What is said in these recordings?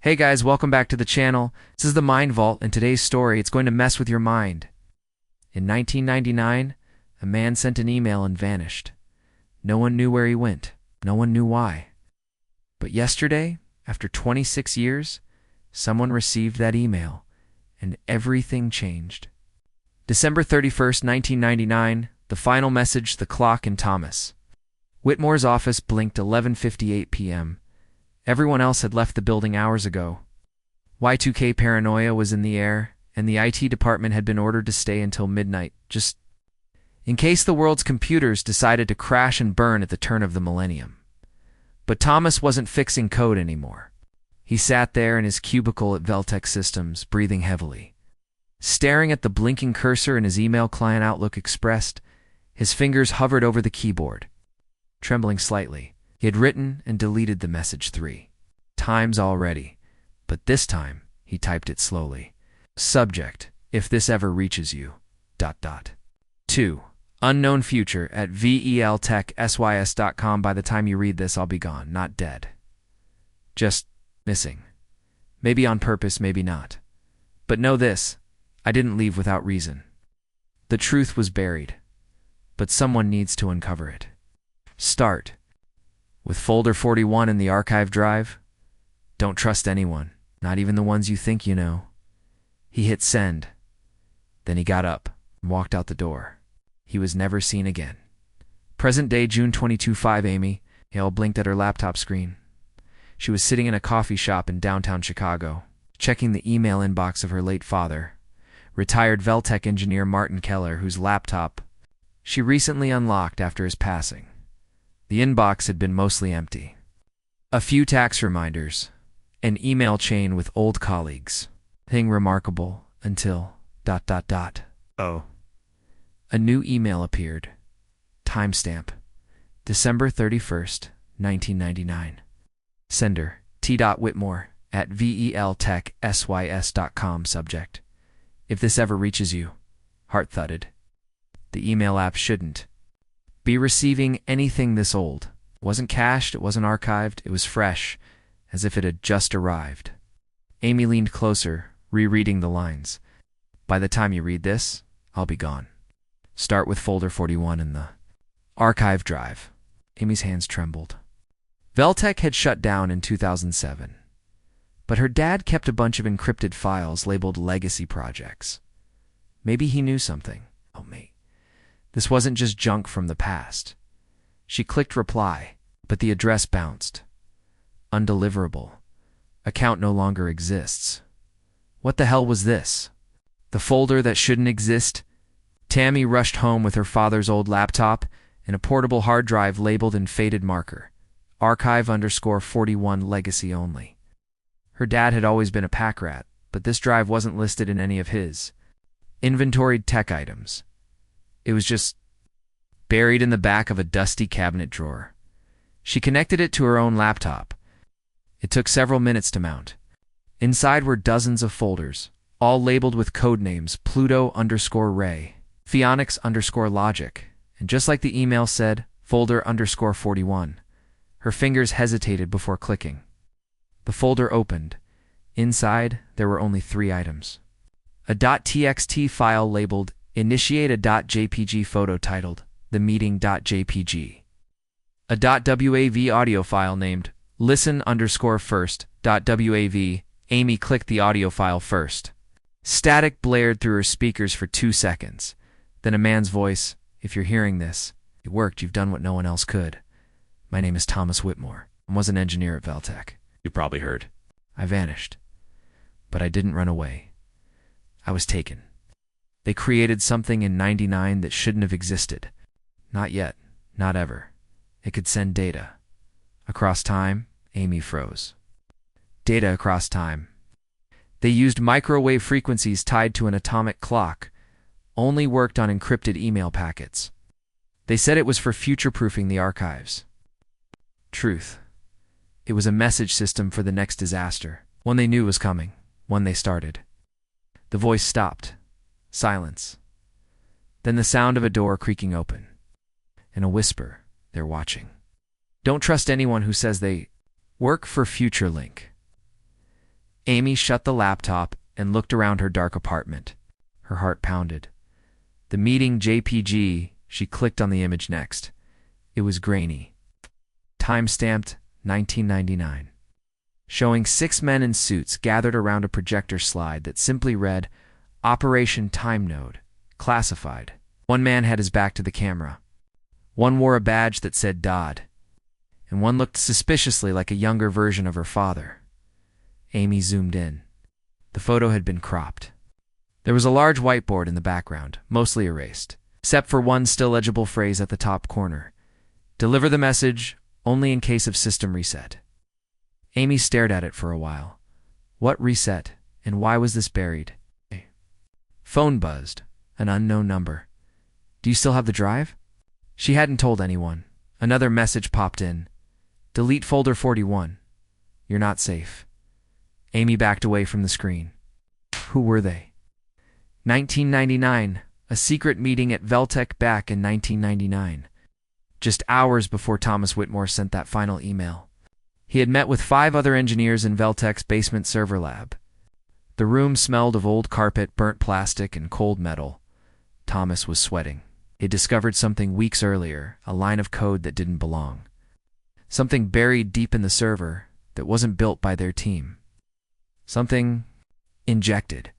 Hey guys, welcome back to the channel. This is the Mind Vault, and today's story, it's going to mess with your mind. In 1999, a man sent an email and vanished. No one knew where he went. No one knew why. But yesterday, after 26 years, someone received that email, and everything changed. December 31st, 1999, the final message, the clock in Thomas Whitmore's office blinked 11:58 p.m. Everyone else had left the building hours ago. Y2K paranoia was in the air, and the IT department had been ordered to stay until midnight, just in case the world's computers decided to crash and burn at the turn of the millennium. But Thomas wasn't fixing code anymore. He sat there in his cubicle at Veltec Systems, breathing heavily. Staring at the blinking cursor in his email client Outlook expressed, his fingers hovered over the keyboard. Trembling slightly, he had written and deleted the message 3 times already, but this time he typed it slowly. Subject, if this ever reaches you, ... 2. Unknown future at veltechsys.com. By the time you read this, I'll be gone, not dead. Just missing. Maybe on purpose, maybe not. But know this, I didn't leave without reason. The truth was buried, but someone needs to uncover it. Start with folder 41 in the archive drive. Don't trust anyone, not even the ones you think you know. He hit send. Then he got up and walked out the door. He was never seen again. Present day, June 22/5. Amy Hale blinked at her laptop screen. She was sitting in a coffee shop in downtown Chicago, checking the email inbox of her late father, retired Veltec engineer Martin Keller, whose laptop she recently unlocked after his passing. The inbox had been mostly empty. A few tax reminders, an email chain with old colleagues. Thing remarkable until ... Oh. A new email appeared. Timestamp, December 31st, 1999. Sender, T.Whitmore at veltechsys.com. Subject, if this ever reaches you. Heart thudded. The email app shouldn't be receiving anything this old. It wasn't cached, it wasn't archived, it was fresh, as if it had just arrived. Amy leaned closer, rereading the lines. By the time you read this, I'll be gone. Start with folder 41 in the archive drive. Amy's hands trembled. Veltec had shut down in 2007, but her dad kept a bunch of encrypted files labeled legacy projects. Maybe he knew something. Oh, mate. This wasn't just junk from the past. She clicked reply, but the address bounced. Undeliverable. Account no longer exists. What the hell was this? The folder that shouldn't exist? Tammy rushed home with her father's old laptop and a portable hard drive labeled in faded marker, archive_41 legacy only. Her dad had always been a pack rat, but this drive wasn't listed in any of his inventoried tech items. It was just buried in the back of a dusty cabinet drawer. She connected it to her own laptop. It took several minutes to mount. Inside were dozens of folders, all labeled with code names: Pluto_Ray, Phoenix_Logic, and just like the email said, folder_41. Her fingers hesitated before clicking. The folder opened. Inside, there were only 3 items. A .txt file labeled Initiate, a .jpg photo titled The Meeting.jpg, a .wav audio file named Listen_first.wav. Amy clicked the audio file first. Static blared through her speakers for 2 seconds. Then a man's voice: if you're hearing this, it worked, you've done what no one else could. My name is Thomas Whitmore, and was an engineer at Veltec. You probably heard. I vanished. But I didn't run away. I was taken. They created something in '99 that shouldn't have existed. Not yet. Not ever. It could send data. Across time. Amy froze. Data across time. They used microwave frequencies tied to an atomic clock. Only worked on encrypted email packets. They said it was for future-proofing the archives. Truth. It was a message system for the next disaster. One they knew was coming. One they started. The voice stopped. Silence. Then the sound of a door creaking open. And a whisper: they're watching. Don't trust anyone who says they work for FutureLink. Amy shut the laptop and looked around her dark apartment. Her heart pounded. The meeting JPG, she clicked on the image next. It was grainy. Time-stamped 1999. Showing 6 men in suits gathered around a projector slide that simply read, Operation Time Node, classified. One man had his back to the camera. One wore a badge that said Dodd, and one looked suspiciously like a younger version of her father. Amy zoomed in. The photo had been cropped. There was a large whiteboard in the background, mostly erased, except for one still legible phrase at the top corner. Deliver the message only in case of system reset. Amy stared at it for a while. What reset, and why was this buried? Phone buzzed. An unknown number. Do you still have the drive? She hadn't told anyone. Another message popped in. Delete folder 41. You're not safe. Amy backed away from the screen. Who were they? 1999. A secret meeting at Veltec back in 1999. Just hours before Thomas Whitmore sent that final email. He had met with 5 other engineers in Veltec's basement server lab. The room smelled of old carpet, burnt plastic, and cold metal. Thomas was sweating. He had discovered something weeks earlier, a line of code that didn't belong. Something buried deep in the server that wasn't built by their team. Something injected.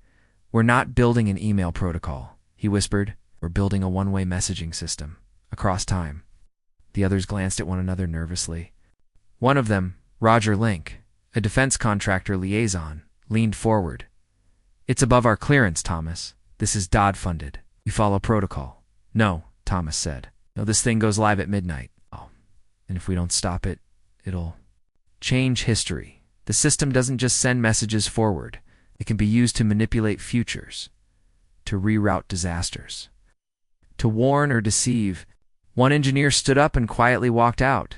We're not building an email protocol, he whispered. We're building a one-way messaging system, across time. The others glanced at one another nervously. One of them, Roger Link, a defense contractor liaison, leaned forward. It's above our clearance, Thomas. This is Dodd-funded. We follow protocol. No, Thomas said. No, this thing goes live at midnight. Oh, and if we don't stop it, it'll change history. The system doesn't just send messages forward. It can be used to manipulate futures, to reroute disasters, to warn or deceive. One engineer stood up and quietly walked out.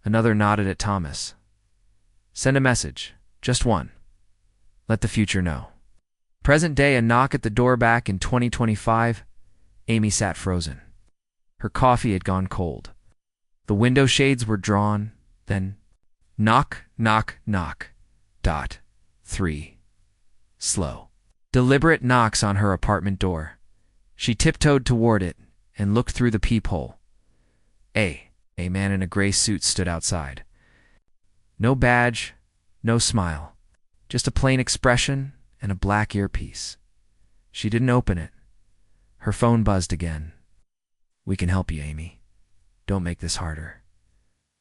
Another nodded at Thomas. Send a message. Just one. Let the future know. Present day, a knock at the door back in 2025. Amy sat frozen. Her coffee had gone cold. The window shades were drawn. Then, knock, knock, knock. Dot. 3. Slow. Deliberate knocks on her apartment door. She tiptoed toward it and looked through the peephole. A man in a gray suit stood outside. No badge, no smile. Just a plain expression and a black earpiece. She didn't open it. Her phone buzzed again. We can help you, Amy. Don't make this harder.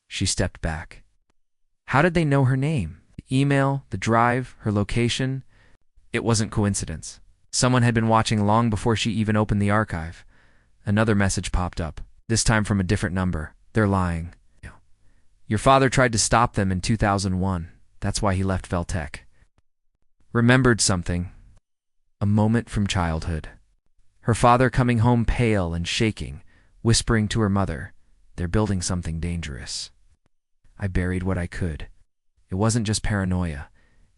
She stepped back. How did they know her name? The email, the drive, her location? It wasn't coincidence. Someone had been watching long before she even opened the archive. Another message popped up, this time from a different number. They're lying. Your father tried to stop them in 2001. That's why he left Veltec. Remembered something. A moment from childhood. Her father coming home pale and shaking, whispering to her mother, they're building something dangerous. I buried what I could. It wasn't just paranoia.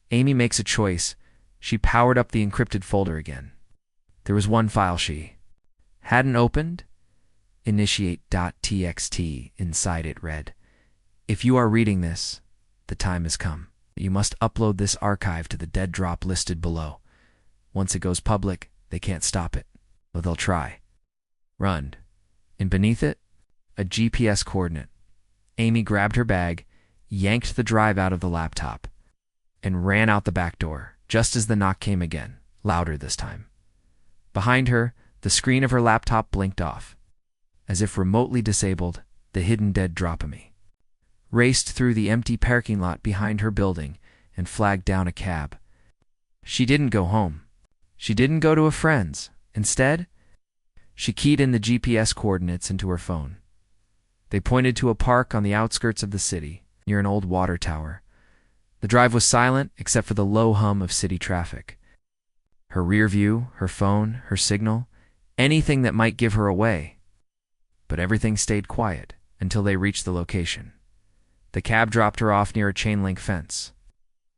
Amy makes a choice. She powered up the encrypted folder again. There was one file she hadn't opened. Initiate.txt. Inside it read, if you are reading this, the time has come. You must upload this archive to the dead drop listed below. Once it goes public, they can't stop it. Though they'll try. Run. And beneath it, a GPS coordinate. Amy grabbed her bag, yanked the drive out of the laptop, and ran out the back door, just as the knock came again, louder this time. Behind her, the screen of her laptop blinked off. As if remotely disabled, the hidden dead dropamy raced through the empty parking lot behind her building and flagged down a cab. She didn't go home. She didn't go to a friend's. Instead, she keyed in the GPS coordinates into her phone. They pointed to a park on the outskirts of the city, near an old water tower. The drive was silent except for the low hum of city traffic. Her rear view, her phone, her signal, anything that might give her away. But everything stayed quiet until they reached the location. The cab dropped her off near a chain-link fence,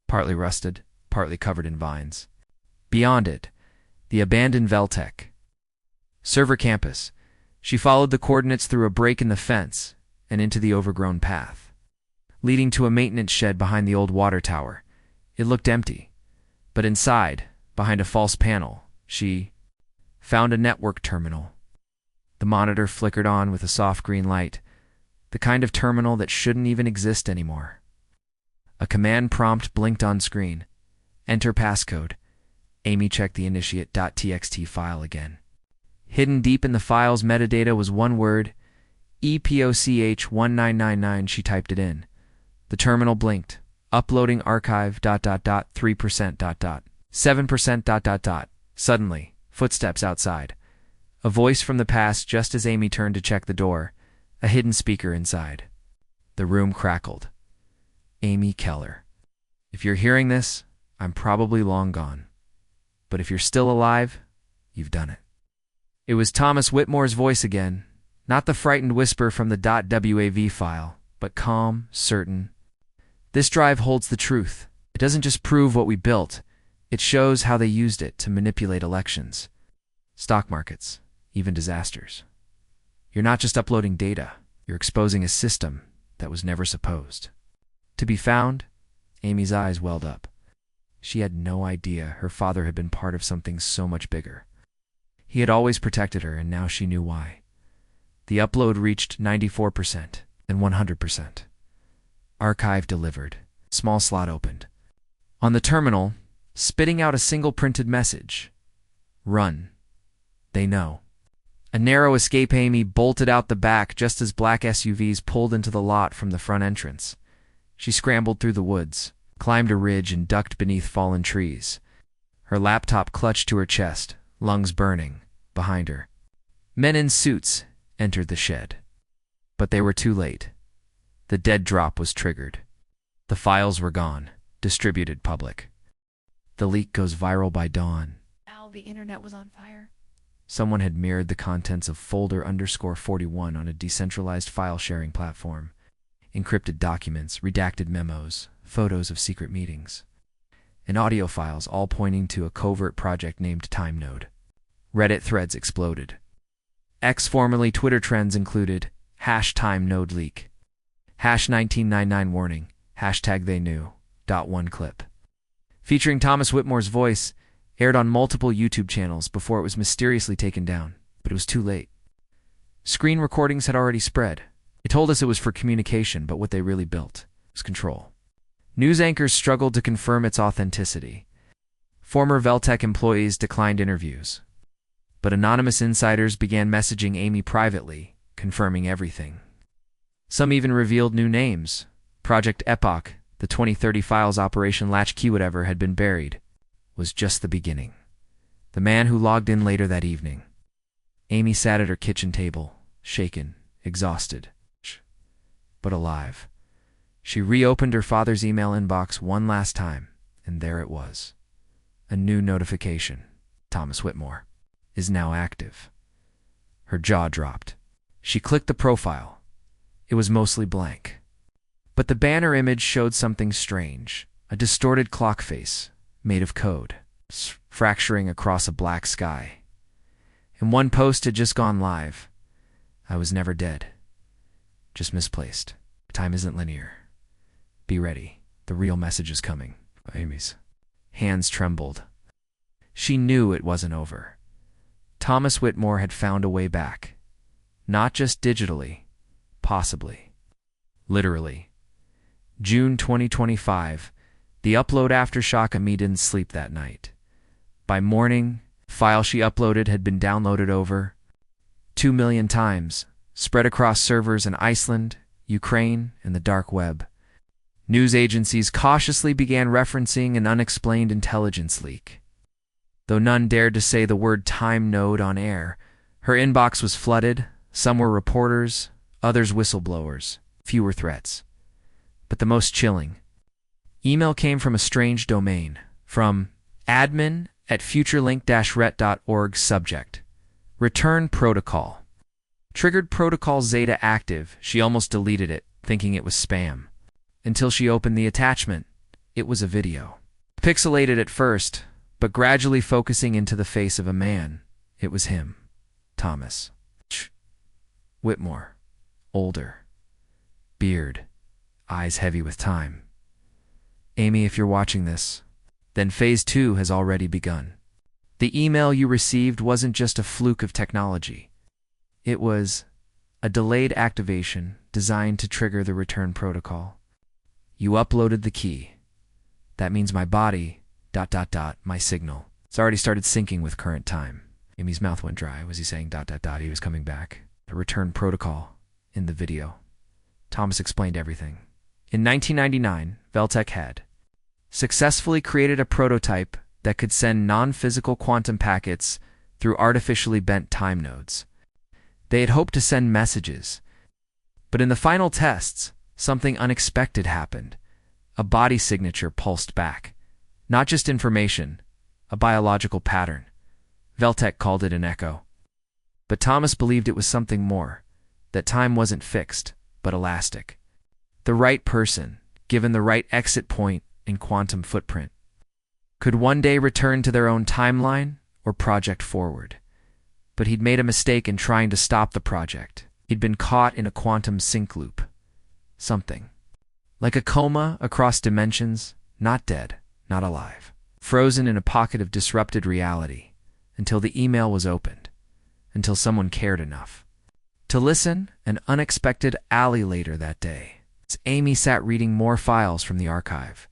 partly rusted, partly covered in vines. Beyond it, the abandoned Veltec server campus. She followed the coordinates through a break in the fence and into the overgrown path, leading to a maintenance shed behind the old water tower. It looked empty, but inside, behind a false panel, she found a network terminal. The monitor flickered on with a soft green light, the kind of terminal that shouldn't even exist anymore. A command prompt blinked on screen. Enter passcode. Amy checked the initiate.txt file again. Hidden deep in the file's metadata was one word, EPOCH1999. She typed it in. The terminal blinked. Uploading archive ... 3%... 7%... Suddenly, footsteps outside. A voice from the past just as Amy turned to check the door. A hidden speaker inside. The room crackled. Amy Keller. If you're hearing this, I'm probably long gone. But if you're still alive, you've done it. It was Thomas Whitmore's voice again, not the frightened whisper from the .wav file, but calm, certain. This drive holds the truth. It doesn't just prove what we built, it shows how they used it to manipulate elections, stock markets, even disasters. You're not just uploading data, you're exposing a system that was never supposed to be found. Amy's eyes welled up. She had no idea her father had been part of something so much bigger. He had always protected her, and now she knew why. The upload reached 94%, then 100%. Archive delivered. Small slot opened. On the terminal, spitting out a single printed message. Run. They know. A narrow escape. Amy bolted out the back just as black SUVs pulled into the lot from the front entrance. She scrambled through the woods, climbed a ridge, and ducked beneath fallen trees. Her laptop clutched to her chest, lungs burning, behind her. Men in suits entered the shed. But they were too late. The dead drop was triggered. The files were gone, distributed public. The leak goes viral by dawn. Now the internet was on fire. Someone had mirrored the contents of folder_41 on a decentralized file-sharing platform. Encrypted documents, redacted memos, photos of secret meetings, and audio files, all pointing to a covert project named TimeNode. Reddit threads exploded. X, formerly Twitter, trends included #TimeNodeLeak, #1999 warning, #they knew, .1 clip. Featuring Thomas Whitmore's voice, aired on multiple YouTube channels before it was mysteriously taken down, but it was too late. Screen recordings had already spread. They told us it was for communication, but what they really built was control. News anchors struggled to confirm its authenticity. Former Veltec employees declined interviews. But anonymous insiders began messaging Amy privately, confirming everything. Some even revealed new names. Project Epoch, the 2030 files operation Latchkey whatever had been buried, was just the beginning. The man who logged in later that evening. Amy sat at her kitchen table, shaken, exhausted, but alive. She reopened her father's email inbox one last time, and there it was. A new notification. Thomas Whitmore is now active. Her jaw dropped. She clicked the profile. It was mostly blank. But the banner image showed something strange. A distorted clock face, made of code, fracturing across a black sky. And one post had just gone live. I was never dead. Just misplaced. Time isn't linear. Be ready. The real message is coming. Amy's hands trembled. She knew it wasn't over. Thomas Whitmore had found a way back. Not just digitally, possibly. Literally. June 2025. The upload aftershock. Amy didn't sleep that night. By morning, the file she uploaded had been downloaded over 2 million times, spread across servers in Iceland, Ukraine, and the dark web. News agencies cautiously began referencing an unexplained intelligence leak. Though none dared to say the word TimeNode on air, her inbox was flooded. Some were reporters, others whistleblowers, fewer threats. But the most chilling email came from a strange domain, from admin@futurelink-ret.org. Subject: Return Protocol. Triggered Protocol Zeta active. She almost deleted it, thinking it was spam. Until she opened the attachment. It was a video. Pixelated at first, but gradually focusing into the face of a man. It was him. Thomas Whitmore. Older. Beard. Eyes heavy with time. Amy, if you're watching this, then Phase 2 has already begun. The email you received wasn't just a fluke of technology. It was a delayed activation designed to trigger the return protocol. You uploaded the key. That means my body, my signal. It's already started syncing with current time. Amy's mouth went dry. Was he saying ... He was coming back. The return protocol in the video. Thomas explained everything. In 1999, Veltec had successfully created a prototype that could send non-physical quantum packets through artificially bent time nodes. They had hoped to send messages, but in the final tests, something unexpected happened. A body signature pulsed back. Not just information, a biological pattern. Veltec called it an echo. But Thomas believed it was something more, that time wasn't fixed, but elastic. The right person, given the right exit point and quantum footprint, could one day return to their own timeline or project forward. But he'd made a mistake in trying to stop the project. He'd been caught in a quantum sync loop. Something. Like a coma across dimensions, not dead, not alive. Frozen in a pocket of disrupted reality, until the email was opened, until someone cared enough. To listen, an unexpected alley later that day. Amy sat reading more files from the archive.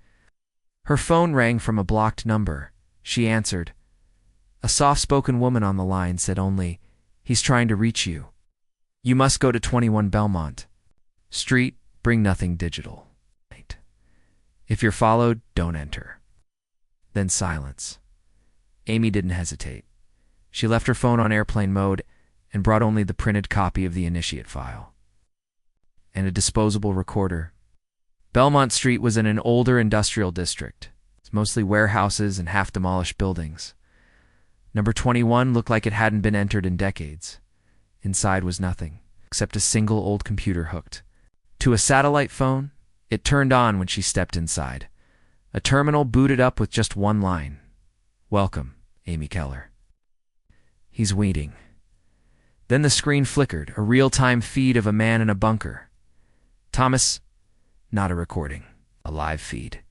Her phone rang from a blocked number. She answered. A soft-spoken woman on the line said only, "He's trying to reach you. You must go to 21 Belmont Street, bring nothing digital. If you're followed, don't enter." Then silence. Amy didn't hesitate. She left her phone on airplane mode and brought only the printed copy of the initiate file. And a disposable recorder. Belmont Street was in an older industrial district. It's mostly warehouses and half-demolished buildings. Number 21 looked like it hadn't been entered in decades. Inside was nothing, except a single old computer hooked to a satellite phone. It turned on when she stepped inside. A terminal booted up with just one line. "Welcome, Amy Keller." He's waiting. Then the screen flickered, a real-time feed of a man in a bunker. Thomas, not a recording, a live feed.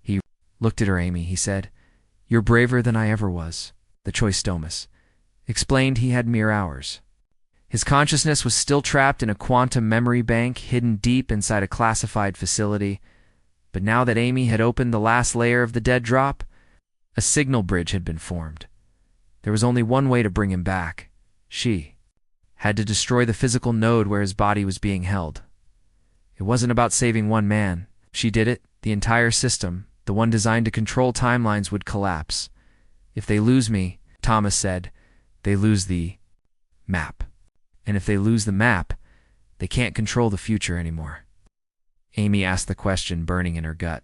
He looked at her. "Amy," he said, "you're braver than I ever was." The choice Thomas explained he had mere hours. His consciousness was still trapped in a quantum memory bank hidden deep inside a classified facility. But now that Amy had opened the last layer of the dead drop, a signal bridge had been formed. There was only one way to bring him back. She had to destroy the physical node where his body was being held. It wasn't about saving one man. She did it. The entire system, the one designed to control timelines, would collapse. "If they lose me," Thomas said, "they lose the map. And if they lose the map, they can't control the future anymore." Amy asked the question burning in her gut.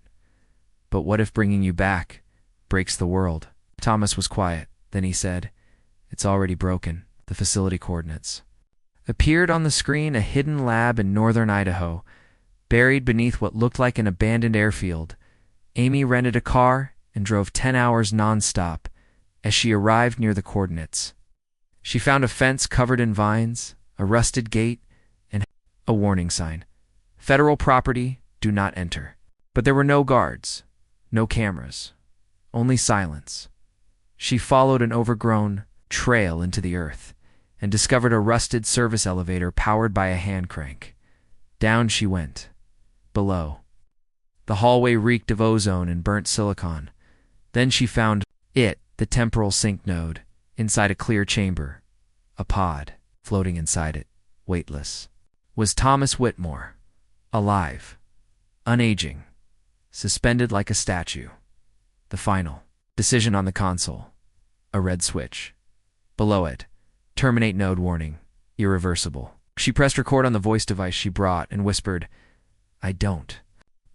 "But what if bringing you back breaks the world?" Thomas was quiet. Then he said, "It's already broken." The facility coordinates appeared on the screen. A hidden lab in northern Idaho, buried beneath what looked like an abandoned airfield. Amy rented a car and drove 10 hours nonstop. As she arrived near the coordinates, she found a fence covered in vines, a rusted gate, and a warning sign. "Federal property, do not enter." But there were no guards, no cameras, only silence. She followed an overgrown trail into the earth and discovered a rusted service elevator powered by a hand crank. Down she went. Below, the hallway reeked of ozone and burnt silicon. Then she found the temporal sync node, inside a clear chamber. A pod, floating inside it, weightless, was Thomas Whitmore, alive, unaging, suspended like a statue. The final decision on the console, a red switch. Below it, terminate node warning, irreversible. She pressed record on the voice device she brought and whispered, "I don't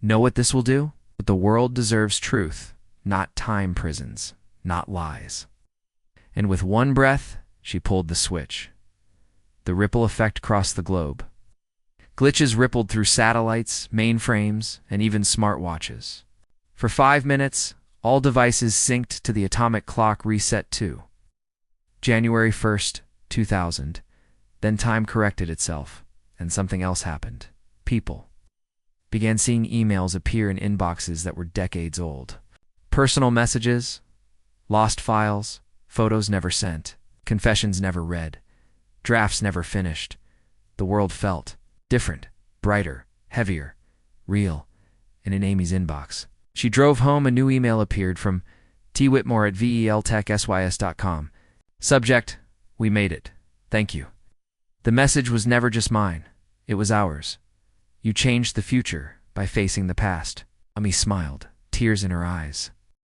know what this will do, but the world deserves truth, not time prisons, not lies." And with one breath, she pulled the switch. The ripple effect crossed the globe. Glitches rippled through satellites, mainframes, and even smartwatches. For 5 minutes, all devices synced to the atomic clock reset to January 1st, 2000. Then time corrected itself, and something else happened. People. began seeing emails appear in inboxes that were decades old. Personal messages, lost files, photos never sent, confessions never read, drafts never finished. The world felt different, brighter, heavier, real, and in Amy's inbox. She drove home. A new email appeared from T. Whitmore at veltechsys.com. Subject: We made it. Thank you. The message was never just mine. It was ours. You changed the future by facing the past. Amy smiled, tears in her eyes.